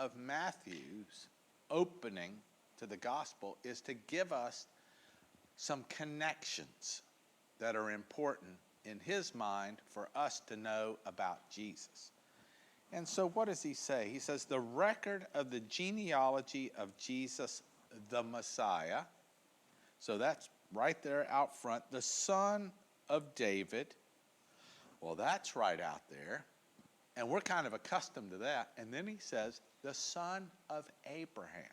of Matthew's opening to the gospel is to give us some connections that are important in his mind for us to know about Jesus. And so what does he say? He says, the record of the genealogy of Jesus the Messiah. So that's right there out front. The son of David. Well, that's right out there. And we're kind of accustomed to that. And then he says, the son of Abraham.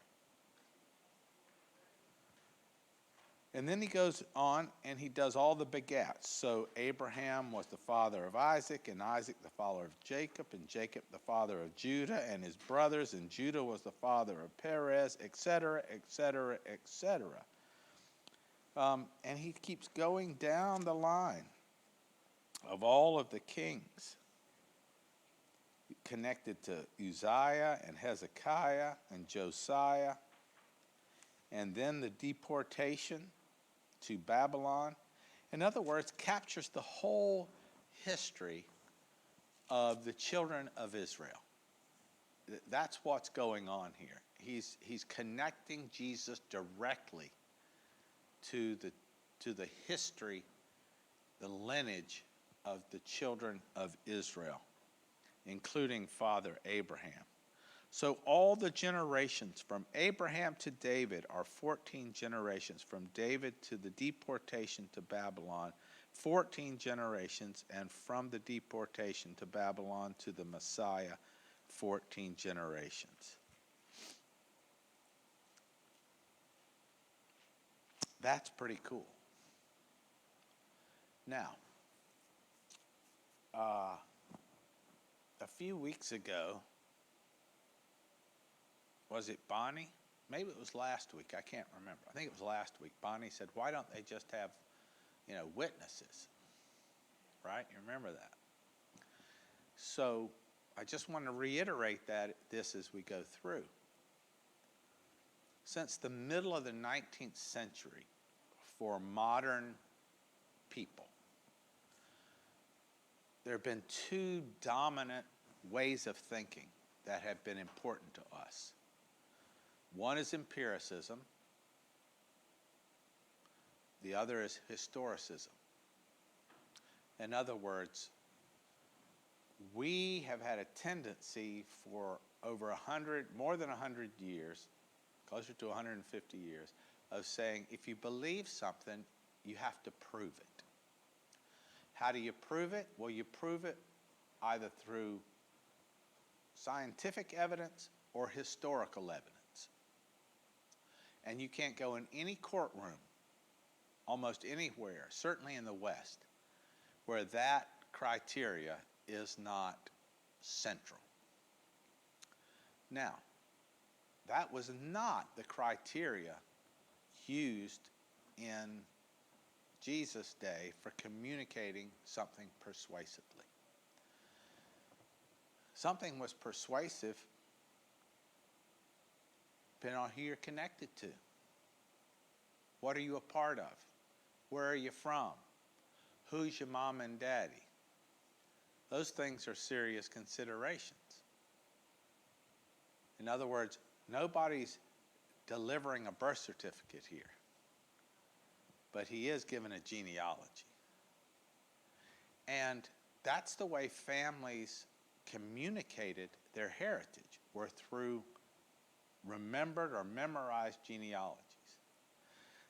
And then he goes on and he does all the begats. So Abraham was the father of Isaac, and Isaac the father of Jacob, and Jacob the father of Judah and his brothers, and Judah was the father of Perez, etc., etc., etc. And he keeps going down the line of all of the kings connected to Uzziah and Hezekiah and Josiah, and then the deportation to Babylon. In other words, captures the whole history of the children of Israel. That's what's going on here. He's connecting Jesus directly to the history, the lineage of the children of Israel, including Father Abraham. So all the generations from Abraham to David are 14 generations. From David to the deportation to Babylon, 14 generations. And from the deportation to Babylon to the Messiah, 14 generations. That's pretty cool. Now, a few weeks ago, was it Bonnie? Maybe it was last week. I can't remember. I think it was last week. Bonnie said, why don't they just have, witnesses? Right? You remember that? So I just want to reiterate this as we go through. Since the middle of the 19th century, for modern people, there have been two dominant ways of thinking that have been important to us. One is empiricism. The other is historicism. In other words, we have had a tendency for more than 100 years, closer to 150 years, of saying if you believe something, you have to prove it. How do you prove it? Well, you prove it either through scientific evidence or historical evidence. And you can't go in any courtroom, almost anywhere, certainly in the West, where that criteria is not central. Now, that was not the criteria used in Jesus' day for communicating something persuasively. Something was persuasive depending on who you're connected to. What are you a part of? Where are you from? Who's your mom and daddy? Those things are serious considerations. In other words, nobody's delivering a birth certificate here, but he is given a genealogy. And that's the way families communicated their heritage, were through remembered or memorized genealogies.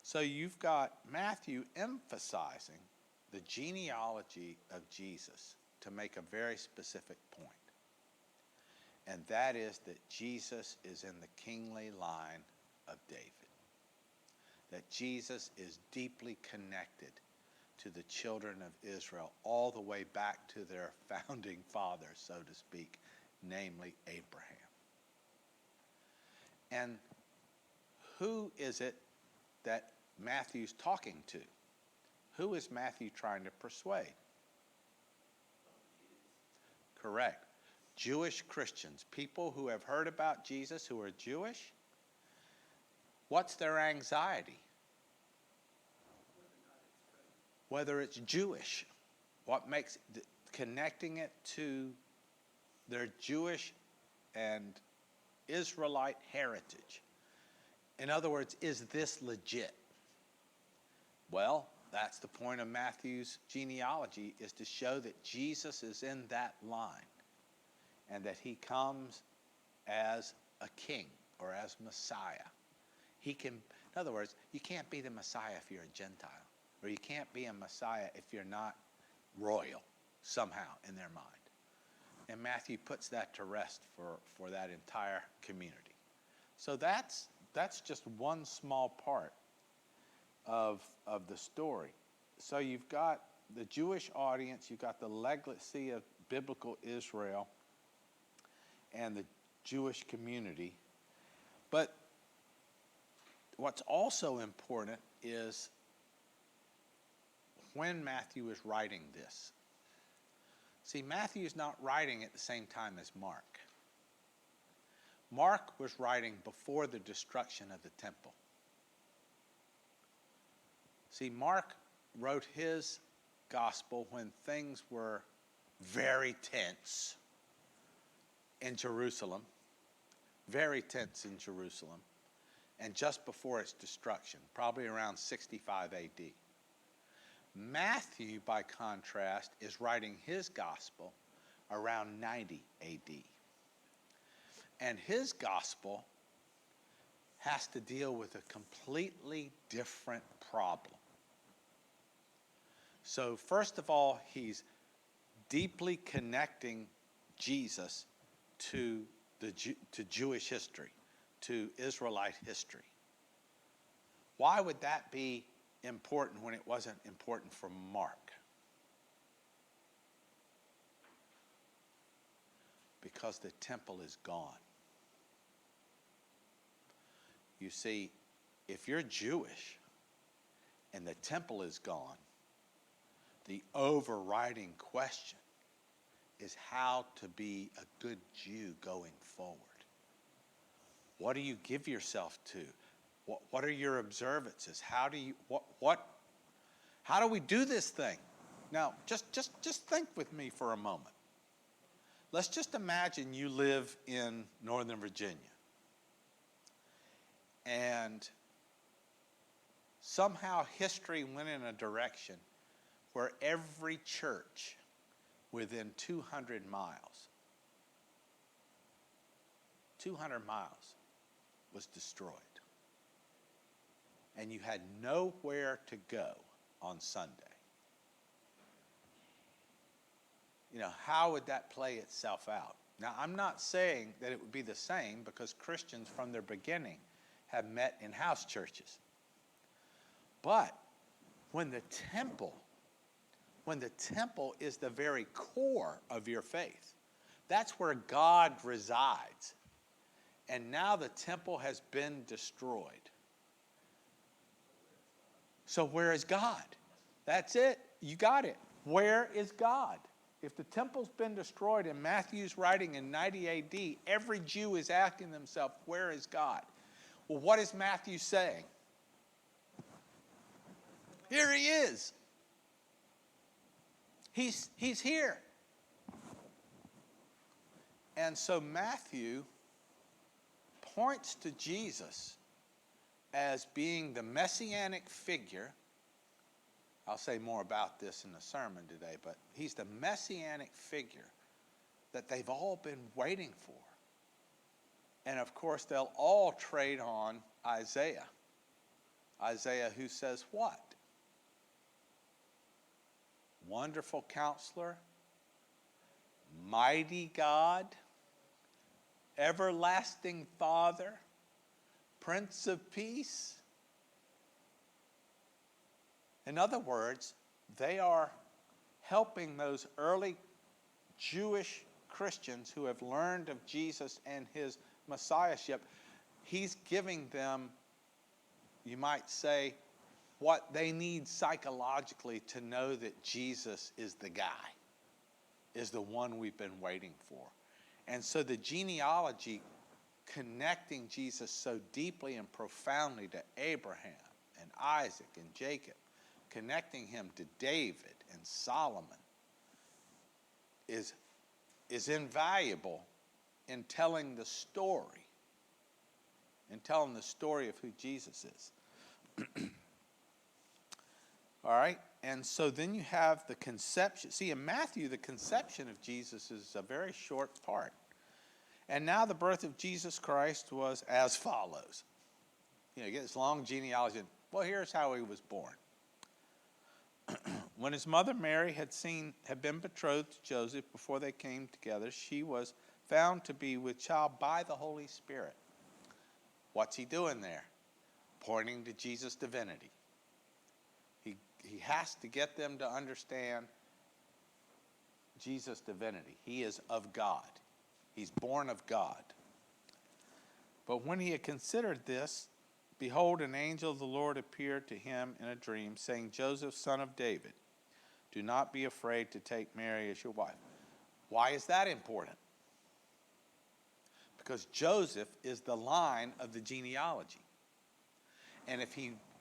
So you've got Matthew emphasizing the genealogy of Jesus to make a very specific point. And that is that Jesus is in the kingly line of David. That Jesus is deeply connected to the children of Israel all the way back to their founding father, so to speak, namely Abraham. And who is it that Matthew's talking to? Who is Matthew trying to persuade? Correct. Jewish Christians, people who have heard about Jesus who are Jewish. What's their anxiety? Whether it's Jewish. What makes connecting it to their Jewish and Israelite heritage. In other words, is this legit? Well, that's the point of Matthew's genealogy, is to show that Jesus is in that line and that he comes as a king or as Messiah. In other words, you can't be the Messiah if you're a Gentile, or you can't be a Messiah if you're not royal somehow in their mind. And Matthew puts that to rest for that entire community. So that's just one small part of the story. So you've got the Jewish audience, you've got the legacy of biblical Israel and the Jewish community. But what's also important is when Matthew is writing this. See, Matthew is not writing at the same time as Mark. Mark was writing before the destruction of the temple. See, Mark wrote his gospel when things were very tense in Jerusalem, and just before its destruction, probably around 65 A.D. Matthew, by contrast, is writing his gospel around 90 A.D. And his gospel has to deal with a completely different problem. So first of all, he's deeply connecting Jesus to Jewish history, to Israelite history. Why would that be important when it wasn't important for Mark? Because the temple is gone. You see, if you're Jewish and the temple is gone, the overriding question is how to be a good Jew going forward. What do you give yourself to? What are your observances? How do we do this thing? Now, just think with me for a moment. Let's just imagine you live in Northern Virginia. And somehow history went in a direction where every church within 200 miles was destroyed. And you had nowhere to go on Sunday. You know, how would that play itself out? Now, I'm not saying that it would be the same, because Christians from their beginning have met in house churches. But when the temple is the very core of your faith, that's where God resides. And now the temple has been destroyed. So where is God? That's it. You got it. Where is God? If the temple's been destroyed and Matthew's writing in 90 AD, every Jew is asking themselves, where is God? Well, what is Matthew saying? Here he is. He's here. And so Matthew points to Jesus as being the messianic figure. I'll say more about this in the sermon today, but he's the messianic figure that they've all been waiting for. And of course, they'll all trade on Isaiah. Isaiah, who says what? Wonderful Counselor, Mighty God, Everlasting Father, Prince of Peace. In other words, they are helping those early Jewish Christians who have learned of Jesus and his messiahship. He's giving them, you might say, what they need psychologically to know that Jesus is the guy, is the one we've been waiting for. And so the genealogy connecting Jesus so deeply and profoundly to Abraham and Isaac and Jacob, connecting him to David and Solomon, is invaluable in telling the story and telling the story of who Jesus is. All right, and so then you have the conception. See, in Matthew, the conception of Jesus is a very short part. And now the birth of Jesus Christ was as follows. You get this long genealogy. Well, here's how he was born. When his mother Mary had been betrothed to Joseph before they came together, she was found to be with child by the Holy Spirit. What's he doing there? Pointing to Jesus' divinity. He has to get them to understand Jesus' divinity. He is of God. He's born of God. But when he had considered this, behold, an angel of the Lord appeared to him in a dream, saying, Joseph, son of David, do not be afraid to take Mary as your wife. Why is that important? Because Joseph is the line of the genealogy. And if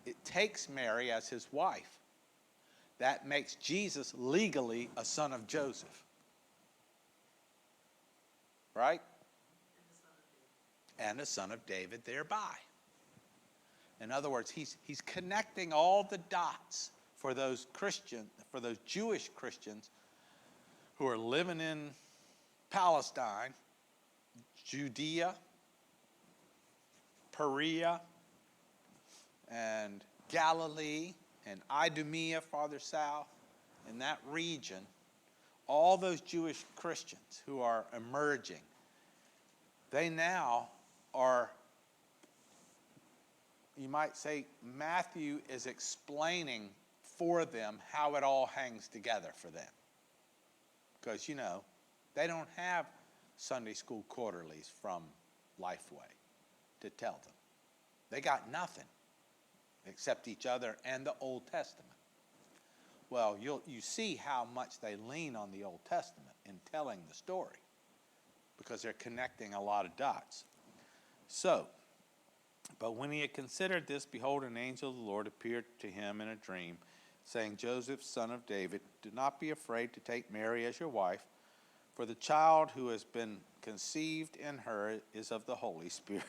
it takes Mary as his wife, that makes Jesus legally a son of Joseph. Right? And a son of David thereby. In other words, he's connecting all the dots for those Jewish Christians who are living in Palestine, Judea, Perea, and Galilee, and Idumea farther south, in that region, all those Jewish Christians who are emerging, they now are, you might say, Matthew is explaining for them how it all hangs together for them. Because, they don't have Sunday school quarterlies from Lifeway to tell them. They got nothing except each other and the Old Testament. Well, you see how much they lean on the Old Testament in telling the story, because they're connecting a lot of dots. So, but when he had considered this, behold, an angel of the Lord appeared to him in a dream, saying, Joseph, son of David, do not be afraid to take Mary as your wife, for the child who has been conceived in her is of the Holy Spirit.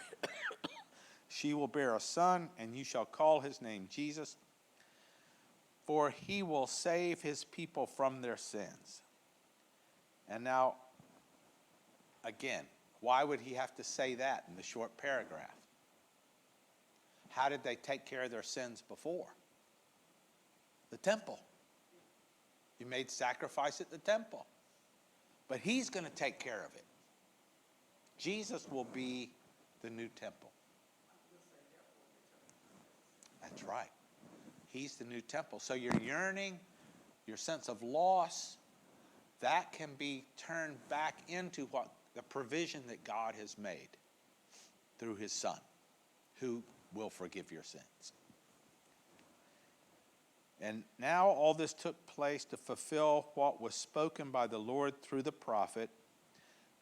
She will bear a son, and you shall call his name Jesus, for he will save his people from their sins. And now, again, why would he have to say that in the short paragraph? How did they take care of their sins before? The temple. You made sacrifice at the temple. But he's going to take care of it. Jesus will be the new temple. That's right. He's the new temple. So your yearning, your sense of loss, that can be turned back into what the provision that God has made through his Son, who will forgive your sins. And now all this took place to fulfill what was spoken by the Lord through the prophet.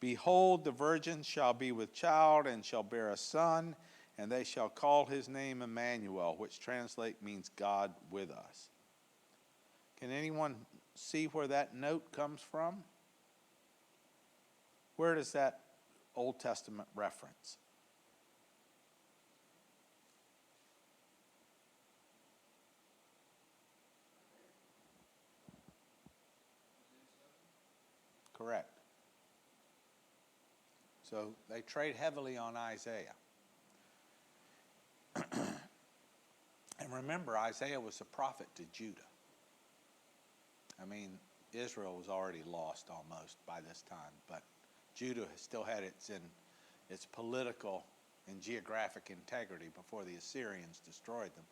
Behold, the virgin shall be with child and shall bear a son, and they shall call his name Emmanuel, which translate means God with us. Can anyone see where that note comes from? Where does that Old Testament reference? Correct. So they trade heavily on Isaiah. And remember, Isaiah was a prophet to Judah. I mean, Israel was already lost almost by this time, but Judah still had its political and geographic integrity before the Assyrians destroyed them.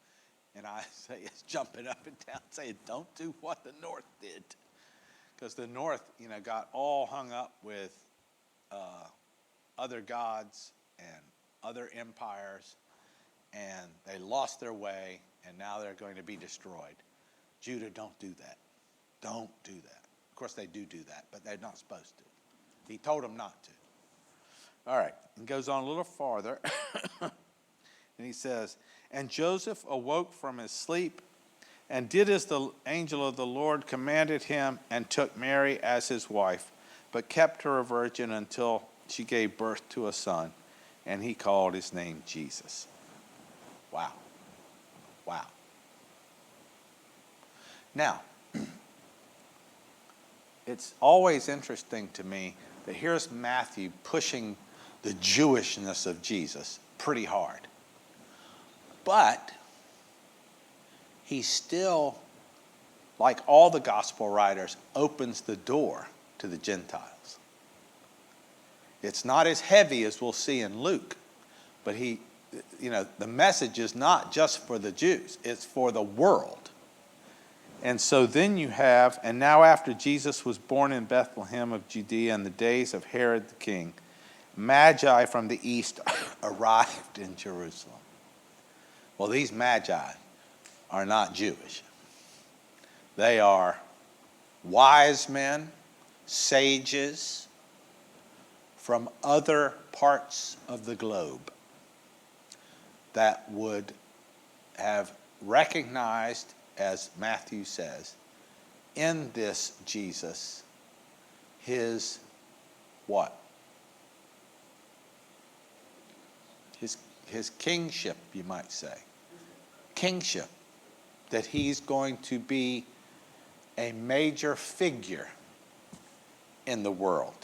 And Isaiah's jumping up and down saying, don't do what the north did. Because the north, got all hung up with other gods and other empires, and they lost their way, and now they're going to be destroyed. Judah, don't do that. Don't do that. Of course, they do that, but they're not supposed to. He told them not to. All right, and goes on a little farther, and he says, and Joseph awoke from his sleep and did as the angel of the Lord commanded him, and took Mary as his wife, but kept her a virgin until she gave birth to a son, and he called his name Jesus. Wow. Wow. Now, it's always interesting to me that here's Matthew pushing the Jewishness of Jesus pretty hard. But he still, like all the gospel writers, opens the door to the Gentiles. It's not as heavy as we'll see in Luke, but the message is not just for the Jews, it's for the world. And so then you have, and now after Jesus was born in Bethlehem of Judea in the days of Herod the king, Magi from the east arrived in Jerusalem. Well, these Magi are not Jewish. They are wise men, sages from other parts of the globe that would have recognized, as Matthew says, in this Jesus, his what? His kingship, you might say. Kingship. That he's going to be a major figure in the world.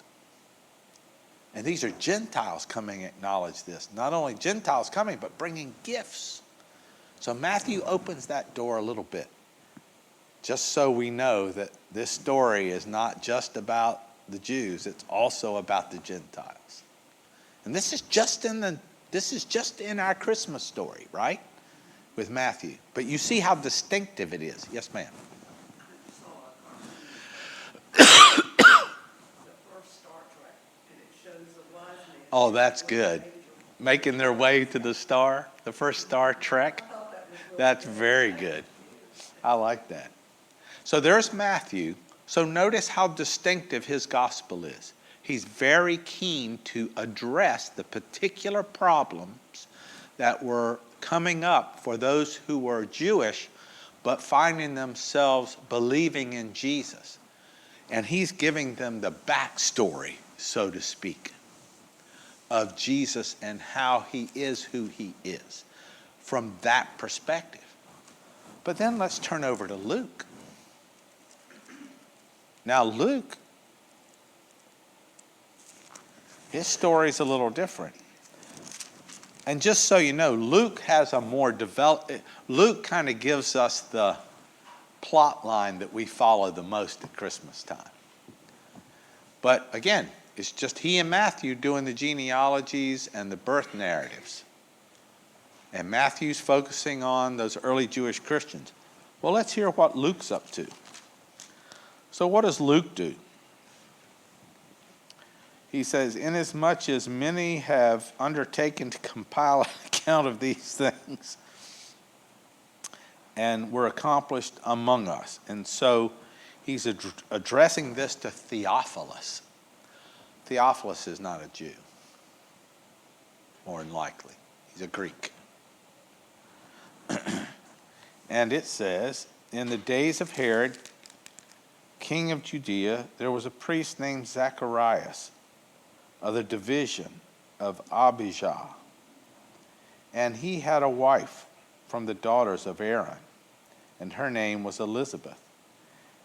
And these are Gentiles coming to acknowledge this. Not only Gentiles coming, but bringing gifts. So Matthew opens that door a little bit, just so we know that this story is not just about the Jews, it's also about the Gentiles. And this is just in our Christmas story, right? With Matthew. But you see how distinctive it is. Yes, ma'am. Oh, that's good. Making their way to the star, the first Star Trek. That's very good. I like that. So there's Matthew. So notice how distinctive his gospel is. He's very keen to address the particular problems that were coming up for those who were Jewish but finding themselves believing in Jesus. And he's giving them the backstory, so to speak, of Jesus and how he is who he is from that perspective. But then let's turn over to Luke. Now Luke, his story's a little different. And just so you know, Luke has a more developed, Luke kind of gives us the plot line that we follow the most at Christmas time. But again, it's just he and Matthew doing the genealogies and the birth narratives. And Matthew's focusing on those early Jewish Christians. Well, let's hear what Luke's up to. So what does Luke do? He says, inasmuch as many have undertaken to compile an account of these things and were accomplished among us. And so he's addressing this to Theophilus. Theophilus is not a Jew, more than likely. He's a Greek. And it says, in the days of Herod, king of Judea, there was a priest named Zacharias of the division of Abijah. And he had a wife from the daughters of Aaron, and her name was Elizabeth.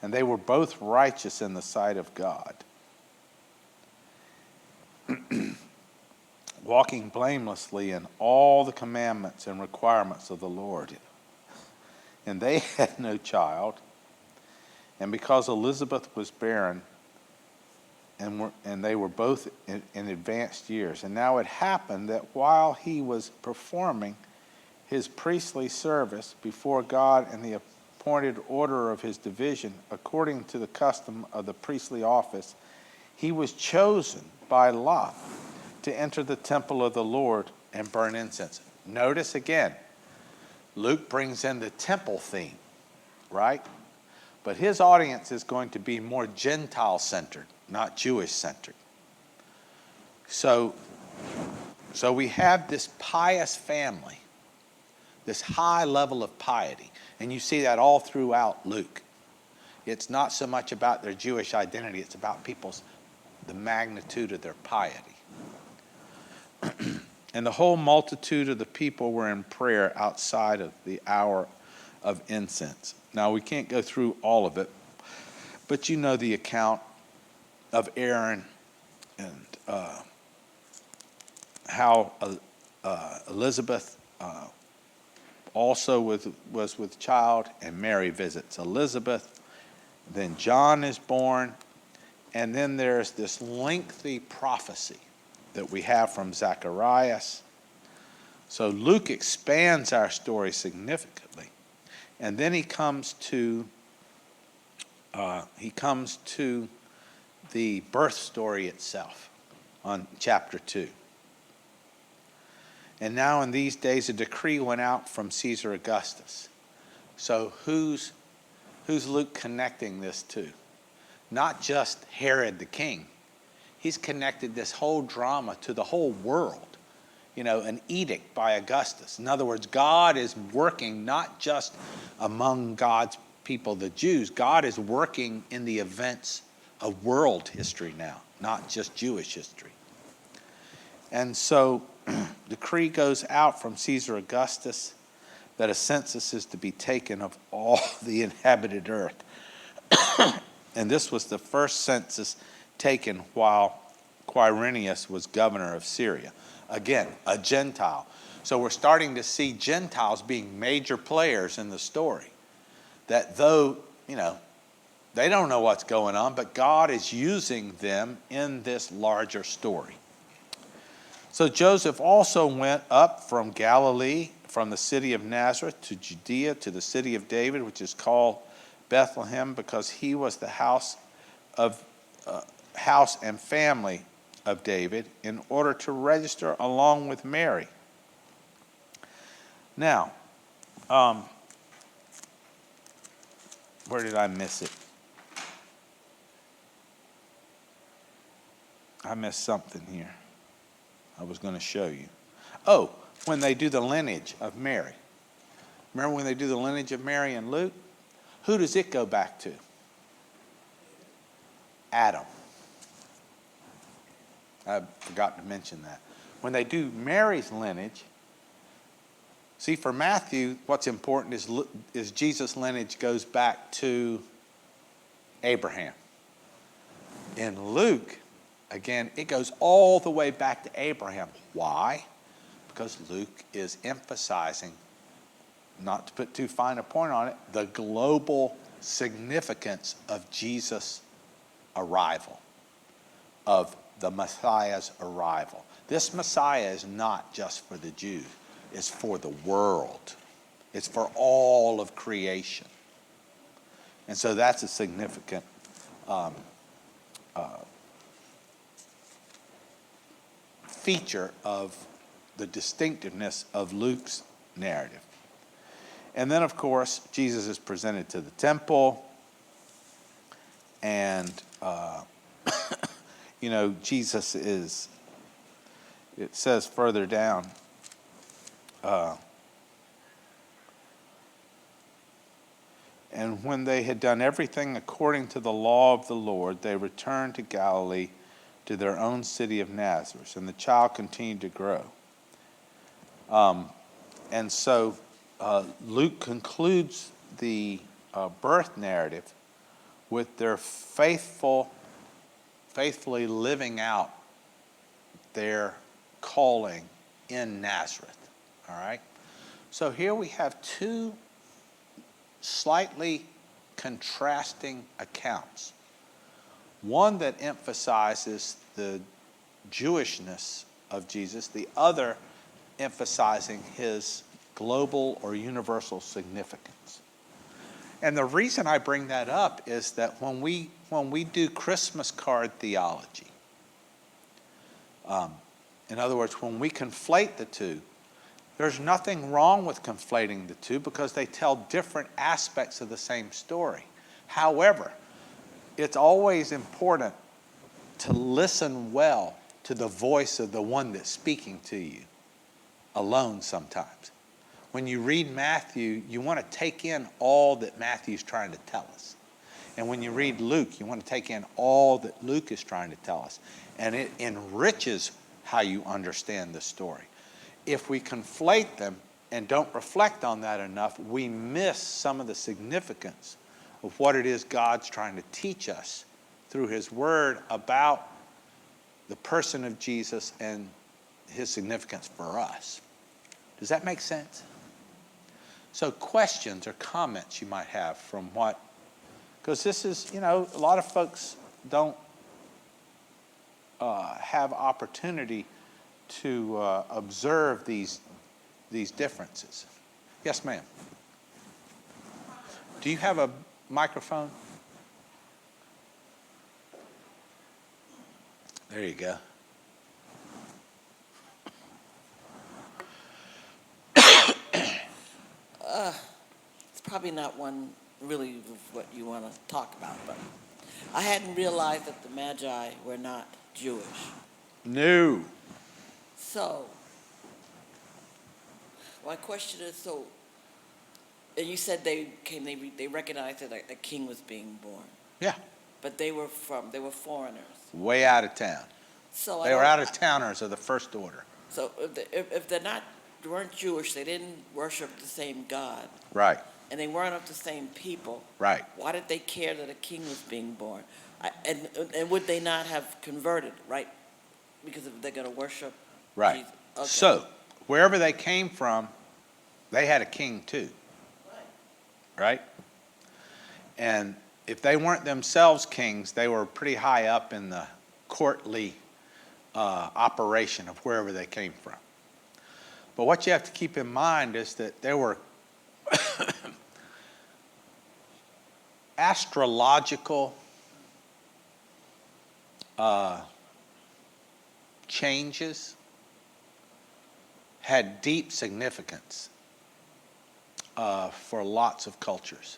And they were both righteous in the sight of God, walking blamelessly in all the commandments and requirements of the Lord. And they had no child, and because Elizabeth was barren, and they were both in advanced years. And now it happened that while he was performing his priestly service before God in the appointed order of his division, according to the custom of the priestly office, he was chosen by lot to enter the temple of the Lord and burn incense. Notice again, Luke brings in the temple theme, right? But his audience is going to be more Gentile-centered, not Jewish-centered. So we have this pious family, this high level of piety. And you see that all throughout Luke. It's not so much about their Jewish identity, it's about the magnitude of their piety. And the whole multitude of the people were in prayer outside of the hour of incense. Now, we can't go through all of it, but you know the account of Aaron and how Elizabeth also was with child, and Mary visits Elizabeth. Then John is born, and then there's this lengthy prophecy that we have from Zacharias. So Luke expands our story significantly, and then he comes to the birth story itself on chapter 2. And now in these days a decree went out from Caesar Augustus. So who's Luke connecting this to? Not just Herod the king. He's connected this whole drama to the whole world. An edict by Augustus. In other words, God is working not just among God's people, the Jews. God is working in the events of world history now, not just Jewish history. And so decree goes out from Caesar Augustus that a census is to be taken of all the inhabited earth. And this was the first census taken while Quirinius was governor of Syria. Again, a Gentile. So we're starting to see Gentiles being major players in the story. That though, they don't know what's going on, but God is using them in this larger story. So Joseph also went up from Galilee, from the city of Nazareth to Judea, to the city of David, which is called Bethlehem, because he was the house and family of David, in order to register along with Mary. Now, where did I miss it? I missed something here. I was going to show you. Oh, when they do the lineage of Mary. Remember when they do the lineage of Mary and Luke? Who does it go back to? Adam. I forgot to mention that. When they do Mary's lineage, see, for Matthew, what's important is Jesus' lineage goes back to Abraham. In Luke, again, it goes all the way back to Abraham. Why? Because Luke is emphasizing, not to put too fine a point on it, the global significance of Jesus' arrival, of the Messiah's arrival. This Messiah is not just for the Jews, it's for the world. It's for all of creation. And so that's a significant feature of the distinctiveness of Luke's narrative. And then, of course, Jesus is presented to the temple, and Jesus is, it says further down, and when they had done everything according to the law of the Lord, they returned to Galilee, to their own city of Nazareth, and the child continued to grow. And so Luke concludes the birth narrative with their faithfully living out their calling in Nazareth. All right? So here we have two slightly contrasting accounts. One that emphasizes the Jewishness of Jesus, the other emphasizing his global or universal significance. And the reason I bring that up is that when we do Christmas card theology, in other words, when we conflate the two, there's nothing wrong with conflating the two because they tell different aspects of the same story. However, it's always important to listen well to the voice of the one that's speaking to you alone sometimes. When you read Matthew, you want to take in all that Matthew's trying to tell us. And when you read Luke, you want to take in all that Luke is trying to tell us. And it enriches how you understand the story. if we conflate them and don't reflect on that enough, we miss some of the significance of what it is God's trying to teach us through his word about the person of Jesus and his significance for us. Does that make sense? So questions or comments you might have from what, because this is, a lot of folks don't have opportunity to observe these differences. Yes, ma'am. Do you have a microphone? There you go. It's probably not one really of what you want to talk about, but I hadn't realized that the Magi were not Jewish. No. So, my question is, and you said they recognized that a king was being born. Yeah. But they were foreigners. Way out of town. So they were out of towners of the first order. So if they weren't Jewish, they didn't worship the same God. Right. And they weren't of the same people. Right. Why did they care that a king was being born? And would they not have converted, right? Because if they're going to worship Right. Jesus. Okay. So, wherever they came from, they had a king too. Right? And if they weren't themselves kings, they were pretty high up in the courtly operation of wherever they came from. But what you have to keep in mind is that there were astrological changes had deep significance for lots of cultures.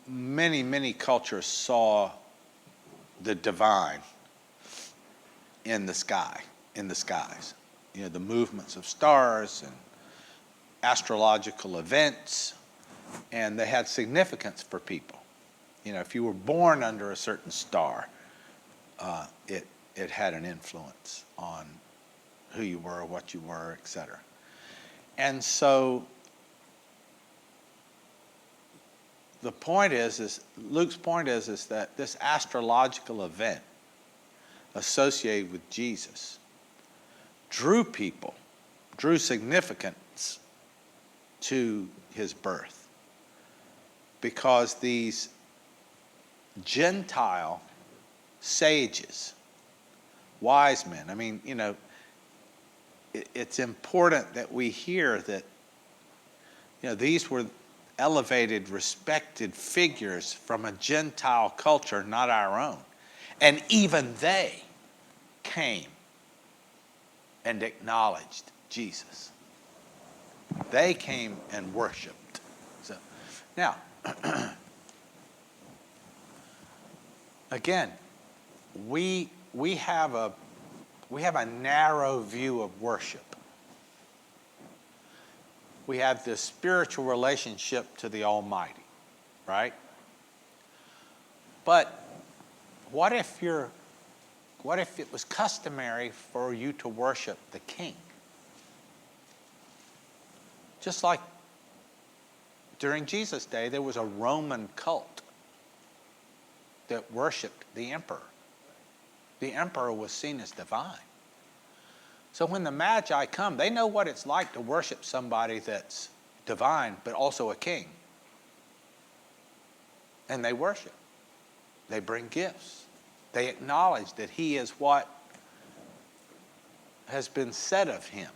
Many cultures saw the divine in the sky, in the skies. The movements of stars and astrological events, and they had significance for people. If you were born under a certain star, it had an influence on who you were, what you were, etc. And so the point is Luke's point is that this astrological event associated with Jesus drew significance to his birth, because these Gentile sages, wise men, it's important that we hear that, these were elevated, respected figures from a Gentile culture, not our own. And even they came and acknowledged Jesus. They came and worshiped. So, now, again, we have a narrow view of worship. We have this spiritual relationship to the Almighty, right? But what if it was customary for you to worship the king? Just like during Jesus' day, there was a Roman cult that worshiped the emperor. The emperor was seen as divine. So when the Magi come, they know what it's like to worship somebody that's divine, but also a king. And they worship. They bring gifts. They acknowledge that he is what has been said of him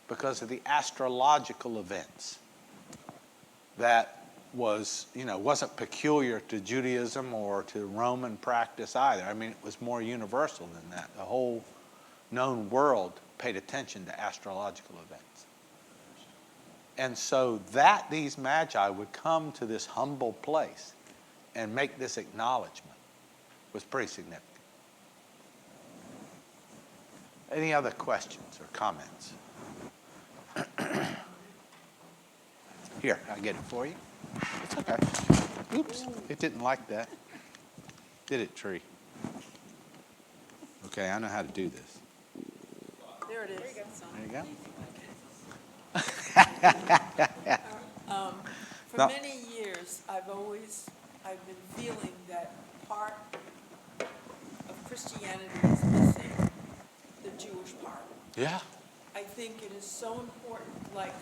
because of the astrological events that wasn't peculiar to Judaism or to Roman practice either. It was more universal than that. The whole known world paid attention to astrological events. And so that these Magi would come to this humble place and make this acknowledgement was pretty significant. Any other questions or comments? Here, I'll get it for you. It's okay. Oops, it didn't like that. Did it, tree? Okay. Okay, I know how to do this. There it is. There you go. For No. many years, I've been feeling that part of Christianity is missing the Jewish part. Yeah. I think it is so important, like,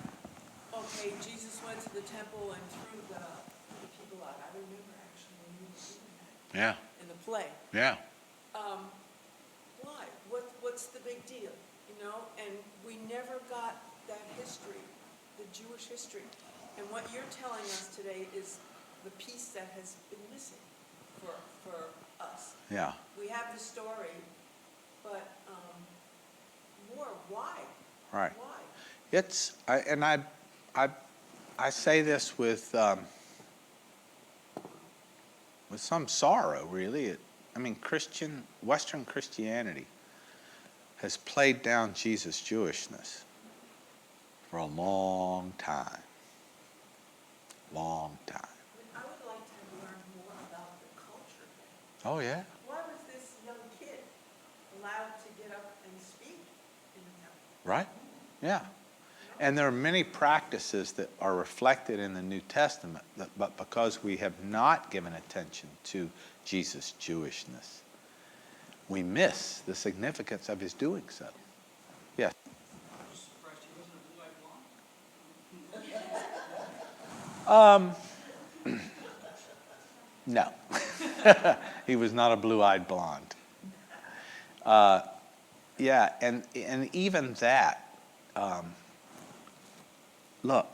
okay, Jesus went to the temple and threw the people out. I remember actually when you were doing that Yeah. in the play. Yeah. Why? What's the big deal? You know, and we never got that history, the Jewish history. And what you're telling us today is the piece that has been missing for us. Yeah. We have the story, but more why? Right. Why? I say this with some sorrow, really. Western Christianity has played down Jesus' Jewishness for a long time. Long time. I would like to have learned more about the culture then. Oh, yeah. Why was this young kid allowed to get up and speak in the temple? Right? Yeah. And there are many practices that are reflected in the New Testament, but because we have not given attention to Jesus' Jewishness, we miss the significance of his doing so. Yes. No. He was not a blue-eyed blonde. Yeah, and even that, look,